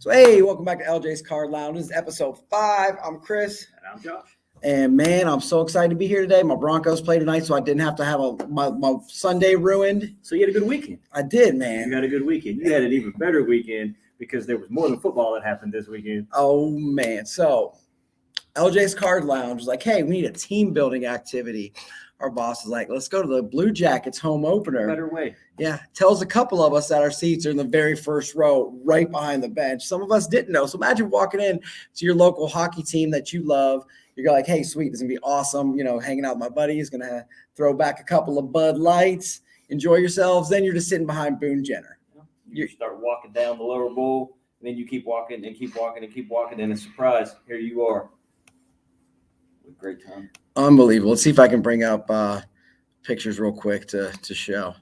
So, hey, welcome back to LJ's Card Lounge. This is episode 5. I'm Chris. And I'm Josh. And, man, I'm so excited to be here today. My Broncos play tonight, so I didn't have to have my Sunday ruined. So you had a good weekend. I did, man. You had a good weekend. You had an even better weekend because there was more than football that happened this weekend. Oh, man. So, LJ's Card Lounge was like, hey, we need a team-building activity. Our boss is like, let's go to the Blue Jackets home opener. Better way. Yeah, tells a couple of us that our seats are in the very first row, right behind the bench. Some of us didn't know. So imagine walking in to your local hockey team that you love. You're like, hey, sweet, this is going to be awesome. You know, hanging out with my buddies, going to throw back a couple of Bud Lights, enjoy yourselves. Then you're just sitting behind Boone Jenner. You start walking down the lower bowl, and then you keep walking and keep walking and keep walking, and a surprise, here you are. What a great time. Unbelievable. Let's see if I can bring up pictures real quick to show.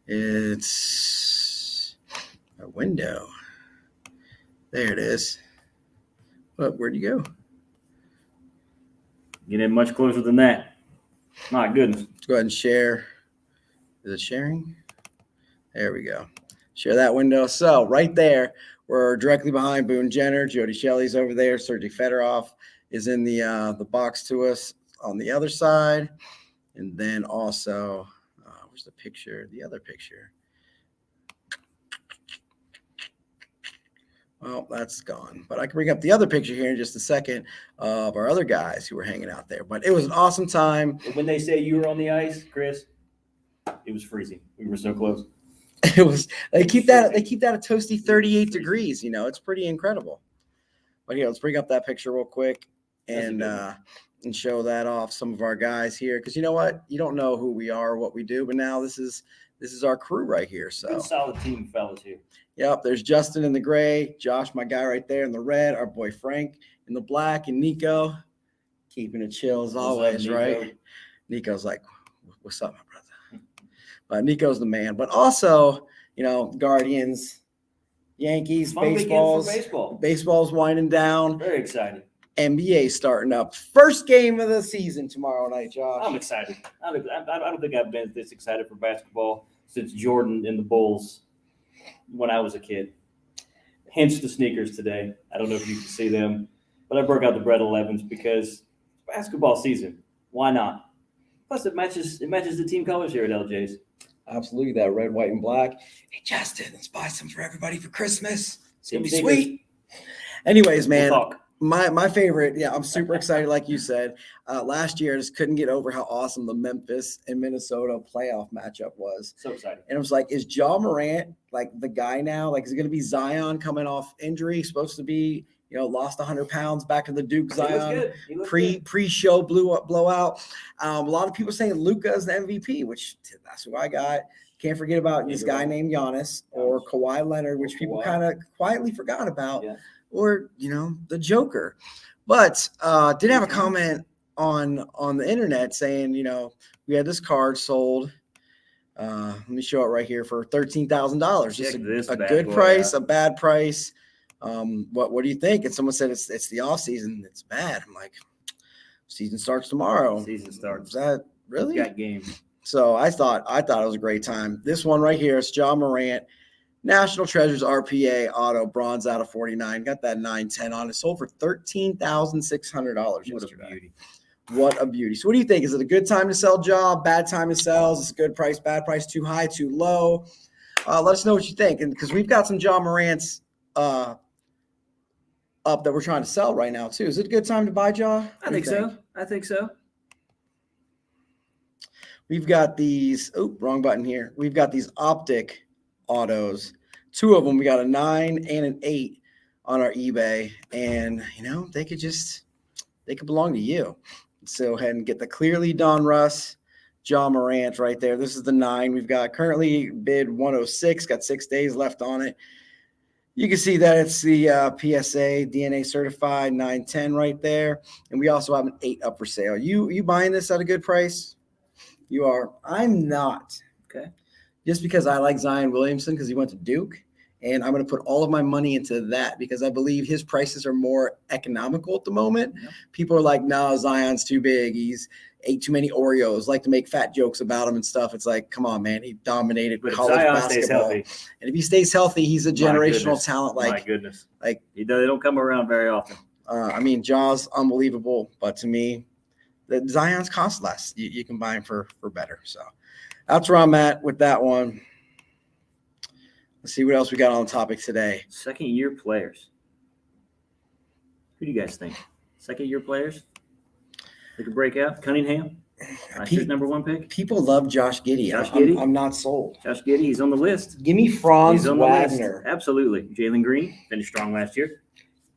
It's a window. There it is. Where'd you go? Get in much closer than that. My goodness. Let's go ahead and share. Is it sharing? There we go. Share that window. So right there, we're directly behind Boone Jenner. Jody Shelley's over there. Sergey Fedorov is in the box to us on the other side. And then also, where's the picture? The other picture. Well, that's gone. But I can bring up the other picture here in just a second of our other guys who were hanging out there. But it was an awesome time. When they say you were on the ice, Chris, it was freezing. We were so close. It was. They keep that a toasty 38 degrees. You know, it's pretty incredible. But yeah, let's bring up that picture real quick and show that off some of our guys here, because you know what, you don't know who we are or what we do, but now this is our crew right here. So good solid team of fellas here. Yep, there's Justin in the gray, Josh, my guy right there in the red, our boy Frank in the black, and Nico keeping it chill as always. Nico? Right? Nico's like, what's up, my brother? But Nico's the man. But also, you know, Guardians, Yankees, baseball's winding down. Very exciting. NBA starting up. First game of the season tomorrow night, Josh. I'm excited. I don't think I've been this excited for basketball since Jordan and the Bulls when I was a kid. Hence the sneakers today. I don't know if you can see them, but I broke out the Bread 11s because it's basketball season. Why not? Plus, it matches the team colors here at LJ's. Absolutely, that red, white, and black. Hey, Justin, let's buy some for everybody for Christmas. It's going to be sweet. Anyways, man. We'll talk. My favorite, I'm super excited, like you said. Last year, I just couldn't get over how awesome the Memphis and Minnesota playoff matchup was. So exciting. And it was like, is Ja Morant like the guy now? Like, is it going to be Zion coming off injury? Supposed to be, you know, lost 100 pounds back to the Duke Zion pre-show blowout. A lot of people saying Luka is the MVP, which that's who I got. Can't forget about this guy named Giannis or Kawhi Leonard, which people kind of quietly forgot about. Yeah. Or, you know, the Joker. But did have a comment on the internet saying, you know, we had this card sold. Let me show it right here for $13,000. Just a good price, a bad price. What do you think? And someone said it's the off season. It's bad. I'm like, season starts tomorrow. Season starts. Is that really? Got games. So I thought it was a great time. This one right here is Ja Morant. National Treasures RPA auto bronze out of 49. Got that 910 on it. Sold for $13,600 yesterday. What a beauty. So what do you think? Is it a good time to sell Ja? Bad time to sell? Is this a good price? Bad price? Too high? Too low? Let us know what you think. And because we've got some Ja Morants up that we're trying to sell right now too. Is it a good time to buy Ja? I think so. We've got these. Oh, wrong button here. We've got these optic autos, 2 of them. We got a 9 and an 8 on our eBay, and you know they could belong to you. So go ahead and get the clearly Donruss Ja Morant right there. This is the 9. We've got currently bid 106. Got 6 days left on it. You can see that it's the PSA DNA certified 910 right there, and we also have an 8 up for sale. You buying this at a good price? You are. I'm not. Okay. Just because I like Zion Williamson because he went to Duke, And I'm going to put all of my money into that because I believe his prices are more economical at the moment. Yeah. People are like, no, Zion's too big. He's ate too many Oreos, like to make fat jokes about him and stuff. It's like, come on, man. He dominated college Zion basketball. stays healthy. And if he stays healthy, he's a generational talent. Like, my goodness. Like they don't come around very often. I mean, Jaws, unbelievable. But to me, the Zion's cost less. You can buy him for better. So that's where I'm at with that one. Let's see what else we got on the topic today. Second-year players. Who do you guys think? Second-year players? They could break out. Cunningham, last year's number 1 pick. People love Josh Giddey. I'm not sold. Josh Giddey, he's on the list. Give me Franz Wagner. Absolutely. Jalen Green finished strong last year.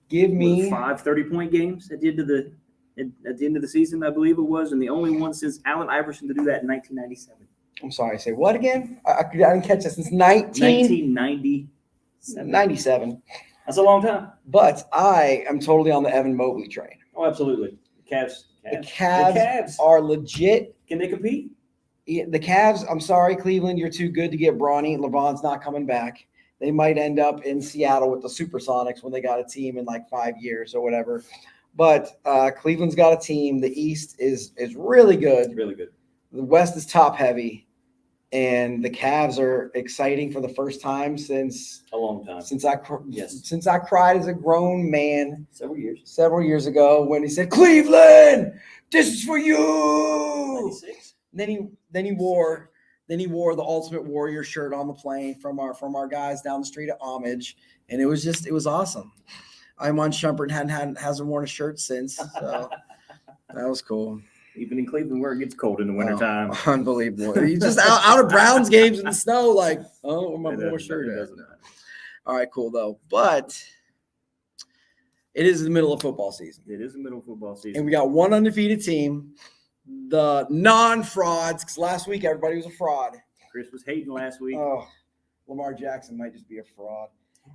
Give me 5 30-point games at the end of the season, I believe it was, and the only one since Allen Iverson to do that in 1997. I'm sorry. Say what again? I didn't catch that since 1997. That's a long time. But I am totally on the Evan Mobley train. Oh, absolutely. The Cavs are legit. Can they compete? Yeah, the Cavs, I'm sorry, Cleveland, you're too good to get Bronny. LeBron's not coming back. They might end up in Seattle with the Supersonics when they got a team in like 5 years or whatever. But Cleveland's got a team. The East is really good. Really good. The West is top heavy. And the Cavs are exciting for the first time since a long time. Since I cried as a grown man several years ago when he said, "Cleveland, this is for you." 96. Then he wore the Ultimate Warrior shirt on the plane from our guys down the street at Homage, and it was awesome. Iman Shumpert hasn't worn a shirt since, so that was cool. Even in Cleveland where it gets cold in the wintertime. Unbelievable. He's just out of Browns games in the snow, like, oh, my more shirt is. All right, cool, though. But it is the middle of football season. And we got one undefeated team, the non-frauds, because last week everybody was a fraud. Chris was hating last week. Oh, Lamar Jackson might just be a fraud.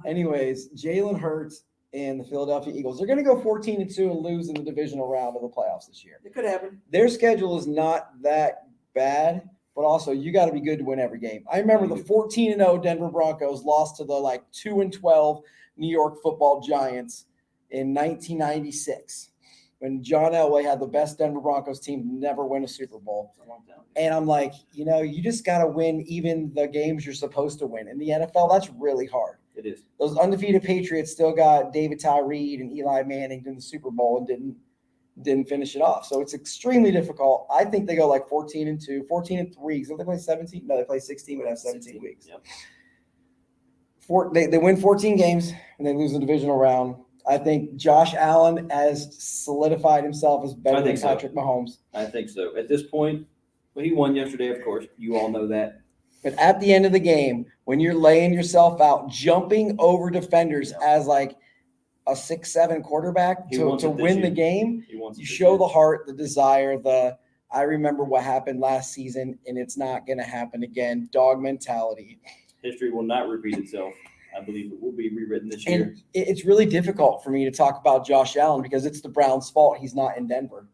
Anyways, Jalen Hurts and the Philadelphia Eagles. They're going to go 14-2 and lose in the divisional round of the playoffs this year. It could happen. Their schedule is not that bad, but also you got to be good to win every game. I remember the 14-0 Denver Broncos lost to the 2-12 New York Football Giants in 1996 when John Elway had the best Denver Broncos team to never win a Super Bowl. And I'm like, you just got to win even the games you're supposed to win. In the NFL, that's really hard. It is. Those undefeated Patriots still got David Tyree and Eli Manning in the Super Bowl and didn't finish it off. So it's extremely difficult. I think they go 14-2, 14-3. Because they play 17. No, they play 16, but have 17 weeks. Yep. They win 14 games and they lose the divisional round. I think Josh Allen has solidified himself as better than Patrick Mahomes. I think so. At this point, well, he won yesterday, of course. You all know that. But at the end of the game, when you're laying yourself out, jumping over defenders as a 6'7" quarterback to win the game, you show the heart, the desire, I remember what happened last season, and it's not going to happen again. Dog mentality. History will not repeat itself. I believe it will be rewritten this year. And it's really difficult for me to talk about Josh Allen because it's the Browns' fault he's not in Denver.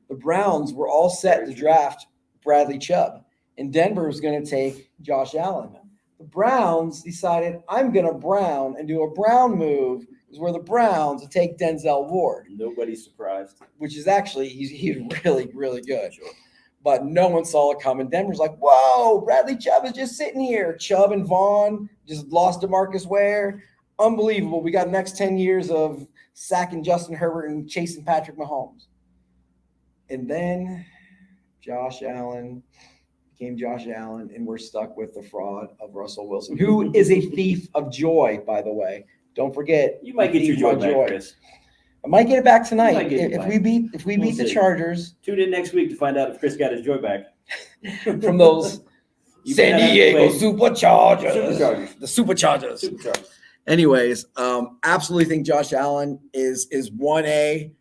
The Browns were all set to draft Bradley Chubb. And Denver was going to take Josh Allen. The Browns decided, I'm going to Brown and do a Brown move, is where the Browns would take Denzel Ward. Nobody's surprised. Which is actually, he's really, really good. Sure. But no one saw it coming. Denver's like, whoa, Bradley Chubb is just sitting here. Chubb and Vaughn just lost DeMarcus Ware. Unbelievable. We got the next 10 years of sacking Justin Herbert and chasing Patrick Mahomes. And then Josh Allen became Josh Allen, and we're stuck with the fraud of Russell Wilson, who is a thief of joy, by the way. Don't forget. You might get your joy back, Chris. I might get it back tonight. If we beat the Chargers. Tune in next week to find out if Chris got his joy back. From those San Diego Superchargers. The Superchargers. Anyways, absolutely think Josh Allen is 1A.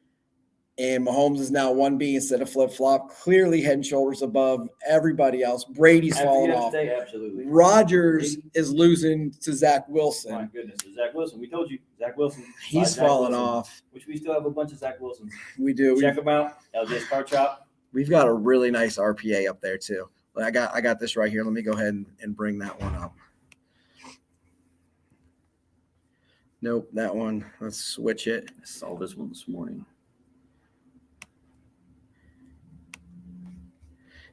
And Mahomes is now 1B instead of flip-flop. Clearly head and shoulders above everybody else. Brady's falling off. Absolutely. Rodgers is losing to Zach Wilson. My goodness. Zach Wilson. We told you. Zach Wilson. He's falling off. Which we still have a bunch of Zach Wilsons. We do. Check them out. LJ's Car Chop. We've got a really nice RPA up there, too. I got this right here. Let me go ahead and bring that one up. Nope, that one. Let's switch it. I saw this one this morning.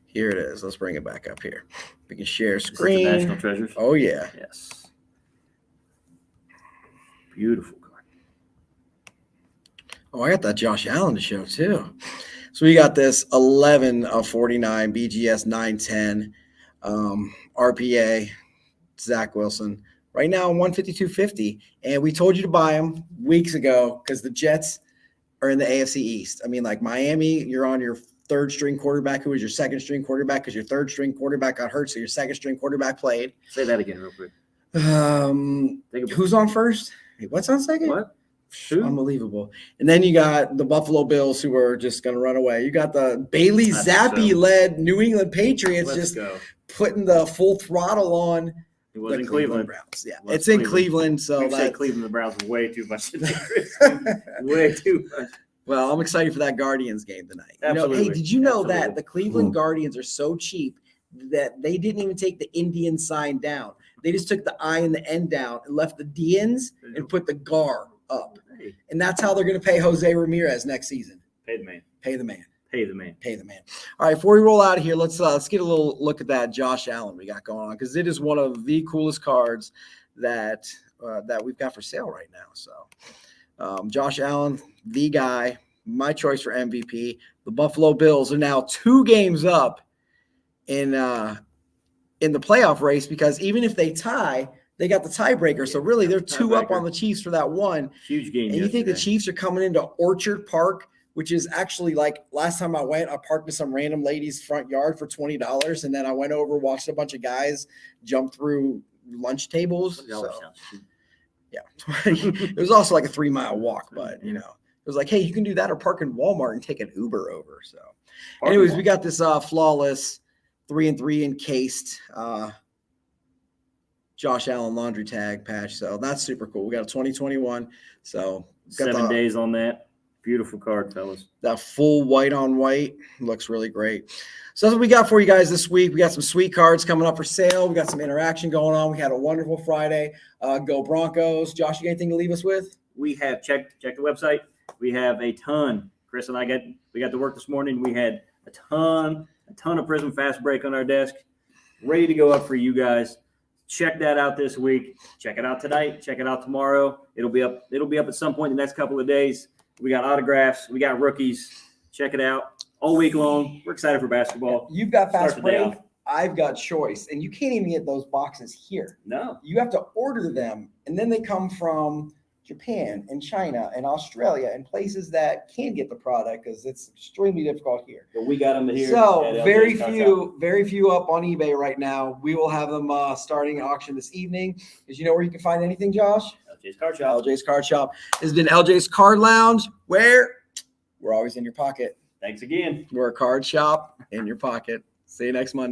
Here it is. Let's bring it back up here. We can share Is this screen. the National Treasures? Oh, yeah. Yes. Beautiful card. Oh, I got that Josh Allen to show too. So we got this 11 of 49 BGS 910 RPA Zach Wilson right now 152.50, and we told you to buy him weeks ago because the Jets are in the AFC East. I mean, like Miami, you're on your third string quarterback who was your second string quarterback because your third string quarterback got hurt, so your second string quarterback played. Say that again real quick. Who's on first? Wait, what's on second? What? Who? Unbelievable. And then you got the Buffalo Bills who are just going to run away. You got the Bailey Zappi-led New England Patriots putting the full throttle on. It was in Cleveland. Browns. Yeah, it's in Cleveland. So we've said Cleveland, the Browns way too much. Way too much. Well, I'm excited for that Guardians game tonight. Absolutely. Hey, did you know that the Cleveland Guardians are so cheap that they didn't even take the Indian sign down? They just took the I and the N down and left the Dians and put the Gar up. Hey. And that's how they're going to pay Jose Ramirez next season. Pay the man. Pay the man. Pay the man. Pay the man. All right, before we roll out of here, let's get a little look at that Josh Allen we got going on because it is one of the coolest cards that we've got for sale right now. So Josh Allen, the guy, my choice for MVP. The Buffalo Bills are now 2 games up in the playoff race because even if they tie, they got the tiebreaker. So really, they're 2 up on the Chiefs for that one. Huge game. And you think the Chiefs are coming into Orchard Park, which is actually like last time I went, I parked in some random lady's front yard for $20. And then I went over, watched a bunch of guys jump through lunch tables. So, yeah. It was also like a 3-mile walk, but it was like, hey, you can do that or park in Walmart and take an Uber over. So anyways, we got this flawless 3-and-3 encased Josh Allen laundry tag patch. So that's super cool. We got a 2021. So 7 days on that. Beautiful card, fellas. That full white on white looks really great. So that's what we got for you guys this week. We got some sweet cards coming up for sale. We got some interaction going on. We had a wonderful Friday. Go Broncos. Josh, you got anything to leave us with? We have check the website. We have a ton. Chris and I got to work this morning. We had a ton of Prism Fast Break on our desk, ready to go up for you guys. Check that out this week. Check it out tonight. Check it out tomorrow. It'll be up at some point in the next couple of days. We got autographs. We got rookies. Check it out all week long. We're excited for basketball. You've got Fast Break. I've got Choice. And you can't even get those boxes here. No. You have to order them. And then they come from Japan and China and Australia and places that can't get the product because it's extremely difficult here. But we got them here. So very few up on eBay right now. We will have them starting an auction this evening. Because you know where you can find anything, Josh? LJ's Card Shop. LJ's Card Shop. This has been LJ's Card Lounge, where we're always in your pocket. Thanks again. We're a card shop in your pocket. See you next Monday.